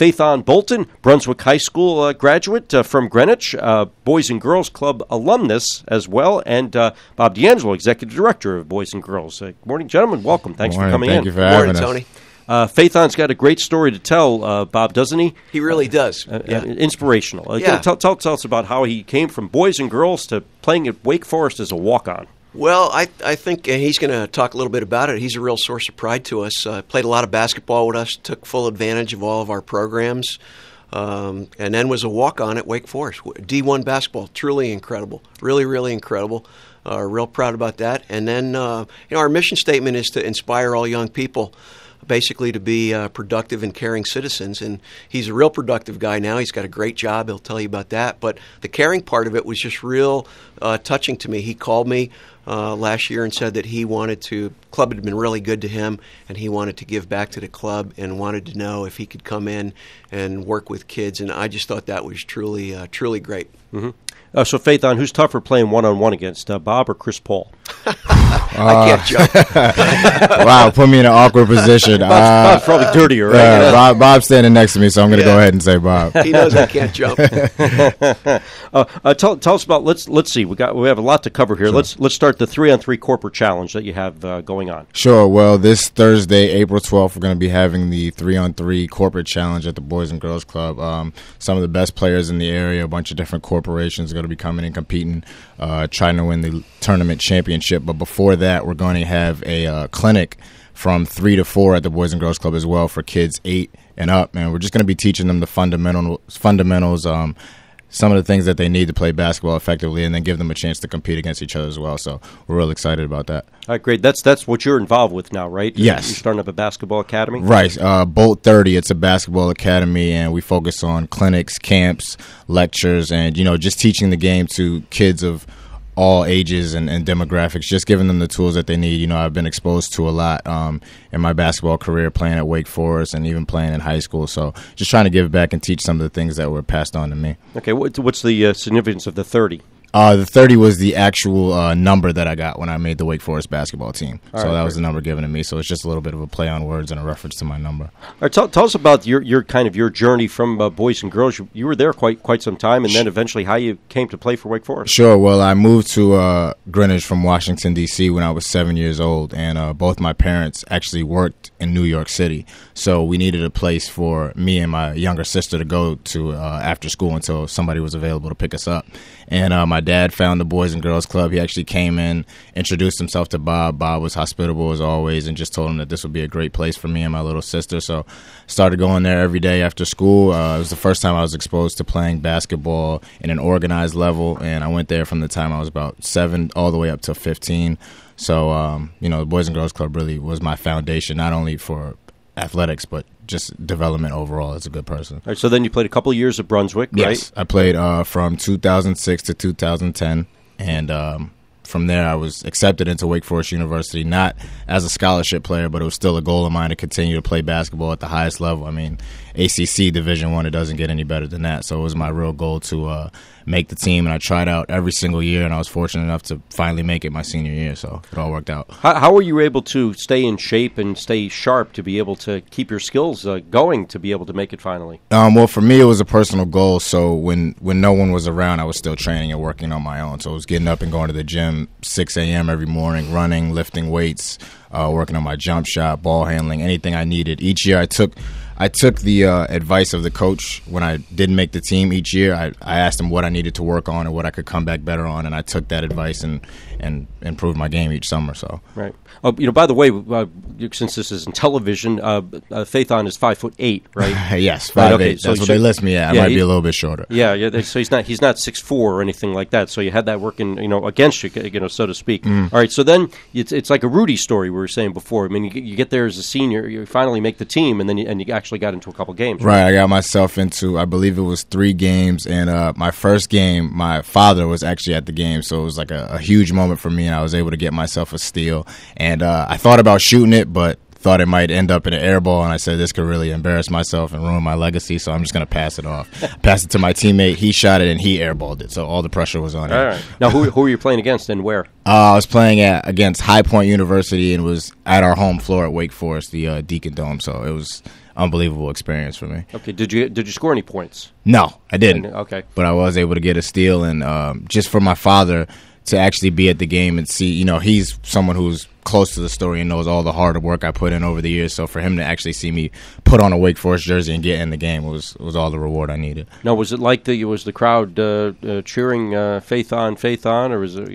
Phaethon Bolton, Brunswick High School graduate from Greenwich, Boys and Girls Club alumnus as well, and Bob DeAngelo, Executive Director of Boys and Girls. Good morning, gentlemen. Welcome. Thanks for coming in. Thank you for having us. Tony. Phaethon's got a great story to tell, Bob, doesn't he? He really does. Inspirational. Yeah. Tell us about how he came from Boys and Girls to playing at Wake Forest as a walk-on. Well, I think he's going to talk a little bit about it. He's a real source of pride to us. Played a lot of basketball with us, took full advantage of all of our programs, and then was a walk-on at Wake Forest. D1 basketball, truly incredible. Really, really incredible. Real proud about that. And then, our mission statement is to inspire all young people basically to be productive and caring citizens. And he's a real productive guy now. He's got a great job. He'll tell you about that. But the caring part of it was just real touching to me. He called me last year and said that he wanted to, club had been really good to him, and he wanted to give back to the club and wanted to know if he could come in and work with kids. And I just thought that was truly, truly great. Mm-hmm. So, Phaethon, who's tougher playing one-on-one against, Bob or Chris Paul? I can't jump. Wow, put me in an awkward position. Bob's probably dirtier, right? Bob's standing next to me, so I'm going to go ahead and say Bob. He knows I can't jump. Tell us about. Let's see. We have a lot to cover here. Sure. Let's start the 3-on-3 corporate challenge that you have going on. Sure. Well, this Thursday, April 12th, we're going to be having the 3-on-3 corporate challenge at the Boys and Girls Club. Some of the best players in the area, a bunch of different corporations are going to be coming and competing, trying to win the tournament championship. But before that, we're going to have a clinic from 3 to 4 at the Boys and Girls Club as well for kids 8 and up. And we're just going to be teaching them the fundamentals, some of the things that they need to play basketball effectively, and then give them a chance to compete against each other as well. So we're real excited about that. All right, great. That's what you're involved with now, right? Yes. You're starting up a basketball academy? Right. Bolt 30, it's a basketball academy, and we focus on clinics, camps, lectures, and, just teaching the game to kids of all ages and demographics, just giving them the tools that they need. I've been exposed to a lot in my basketball career, playing at Wake Forest and even playing in high school. So just trying to give back and teach some of the things that were passed on to me. Okay, what's the significance of the 30? The 30 was the actual number that I got when I made the Wake Forest basketball team. All so right, that was the number given to me. So it's just a little bit of a play on words and a reference to my number. All right, tell us about your journey from Boys and Girls. You were there quite some time, and then eventually how you came to play for Wake Forest. Sure. Well, I moved to Greenwich from Washington, D.C. when I was 7 years old, and both my parents actually worked in New York City. So we needed a place for me and my younger sister to go to after school until somebody was available to pick us up. And my dad found the Boys and Girls Club. He actually came in, introduced himself to Bob. Bob was hospitable as always and just told him that this would be a great place for me and my little sister. So started going there every day after school. It was the first time I was exposed to playing basketball in an organized level, and I went there from the time I was about 7 all the way up to 15. So, the Boys and Girls Club really was my foundation, not only for athletics, but just development overall as a good person. All right, so then you played a couple of years at Brunswick, right? Yes, I played from 2006 to 2010, and from there I was accepted into Wake Forest University, not as a scholarship player, but it was still a goal of mine to continue to play basketball at the highest level. I mean, ACC Division I, it doesn't get any better than that, so it was my real goal to make the team, and I tried out every single year, and I was fortunate enough to finally make it my senior year, so it all worked out. How were you able to stay in shape and stay sharp to be able to keep your skills going to be able to make it finally? Well, for me, it was a personal goal, so when no one was around, I was still training and working on my own, so I was getting up and going to the gym 6 a.m. every morning, running, lifting weights, working on my jump shot, ball handling, anything I needed. Each year I took the advice of the coach when I didn't make the team each year. I asked him what I needed to work on and what I could come back better on, and I took that advice and improved my game each summer. So right. By the way, since this is in television, Phaethon is 5'8", right? Yes, 5'8". Right, okay. That's what they list me at. I might be a little bit shorter. Yeah. So he's not 6'4" or anything like that. So you had that working, against you, so to speak. All right. So then it's like a Rudy story we were saying before. I mean, you get there as a senior, you finally make the team, and then you actually got into a couple games. Right. I got myself into, I believe it was 3 games, and my first game, my father was actually at the game, so it was like a huge moment for me, and I was able to get myself a steal. And I thought about shooting it, but thought it might end up in an air ball, and I said this could really embarrass myself and ruin my legacy, so I'm just going to pass it off. Passed it to my teammate. He shot it, and he airballed it, so all the pressure was on him. All right. Now, who were you playing against and where? I was playing against High Point University, and was at our home floor at Wake Forest, the Deacon Dome, so it was unbelievable experience for me. Okay, did you score any points? No, I didn't. Okay. But I was able to get a steal, and just for my father to actually be at the game and see, he's someone who's close to the story and knows all the hard work I put in over the years. So for him to actually see me put on a Wake Forest jersey and get in the game was all the reward I needed. Now, was it like was the crowd cheering Phaethon, or was it?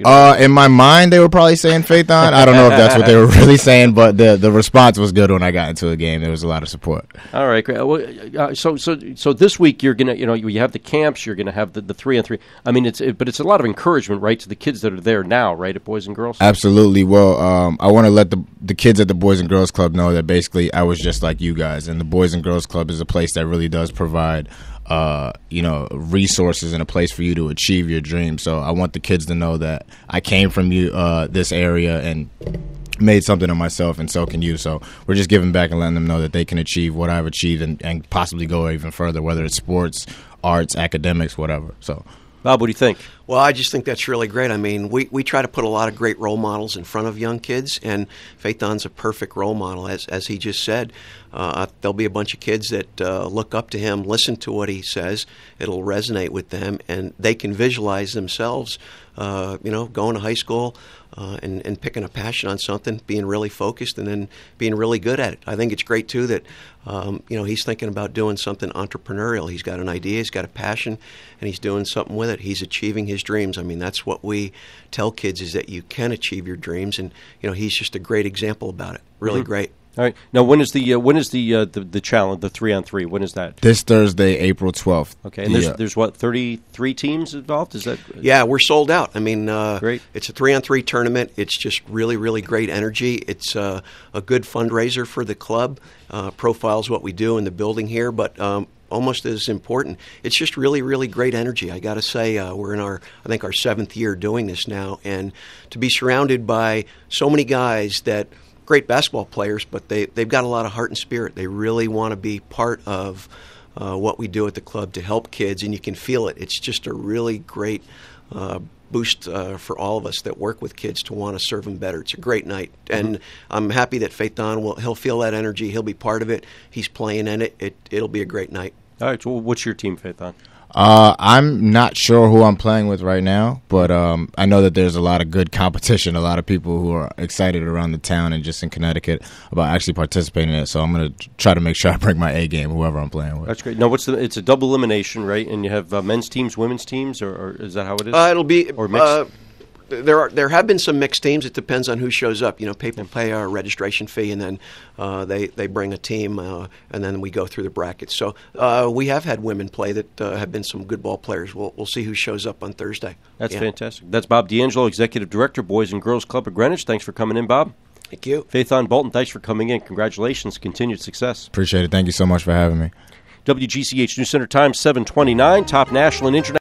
In my mind, they were probably saying Phaethon. I don't know if that's what they were really saying, but the response was good when I got into a game. There was a lot of support. All right, great. Well, so this week you're gonna, you have the camps. You're gonna have the 3-on-3. I mean, but it's a lot of encouragement, right, to the kids that are there now, right, at Boys and Girls. Absolutely. Well, I want to let the kids at the Boys and Girls Club know that basically I was just like you guys, and the Boys and Girls Club is a place that really does provide resources and a place for you to achieve your dreams. So I want the kids to know that I came from this area and made something of myself, and so can you. So we're just giving back and letting them know that they can achieve what I've achieved and possibly go even further, whether it's sports, arts, academics, whatever. So Bob, what do you think? Well, I just think that's really great. I mean, we try to put a lot of great role models in front of young kids, and Phaethon's a perfect role model, as he just said. There'll be a bunch of kids that look up to him, listen to what he says. It'll resonate with them, and they can visualize themselves, going to high school and picking a passion on something, being really focused, and then being really good at it. I think it's great, too, that he's thinking about doing something entrepreneurial. He's got an idea, he's got a passion, and he's doing something with it. He's achieving his dreams. I mean, that's what we tell kids, is that you can achieve your dreams, and he's just a great example about it. Really great. All right. Now, when is the challenge, the 3-on-3? When is that? This Thursday, April 12th. Okay. And there's what, 33 teams involved? Is that? Yeah, we're sold out. I mean, great. It's a 3-on-3 tournament. It's just really, really great energy. It's a good fundraiser for the club. Profiles what we do in the building here, but almost as important, it's just really, really great energy. I got to say, we're in our 7th year doing this now, and to be surrounded by so many guys that great basketball players, but they've got a lot of heart and spirit. They really want to be part of what we do at the club to help kids, and you can feel it. It's just a really great boost for all of us that work with kids to want to serve them better. It's a great night, and I'm happy that Phaethon he'll feel that energy. He'll be part of it. He's playing in it. It'll be a great night. All right. So what's your team, Phaethon? I'm not sure who I'm playing with right now, but I know that there's a lot of good competition, a lot of people who are excited around the town and just in Connecticut about actually participating in it. So I'm going to try to make sure I bring my A game, whoever I'm playing with. That's great. Now, it's a double elimination, right? And you have men's teams, women's teams, or is that how it is? It'll be or mixed? There have been some mixed teams. It depends on who shows up. People pay a registration fee, and then they bring a team, and then we go through the brackets. So we have had women play that have been some good ball players. We'll see who shows up on Thursday. That's fantastic. That's Bob DeAngelo, Executive Director, Boys and Girls Club of Greenwich. Thanks for coming in, Bob. Thank you. Phaethon Bolton, thanks for coming in. Congratulations. Continued success. Appreciate it. Thank you so much for having me. WGCH News Center Times, 7:29. Top national and international.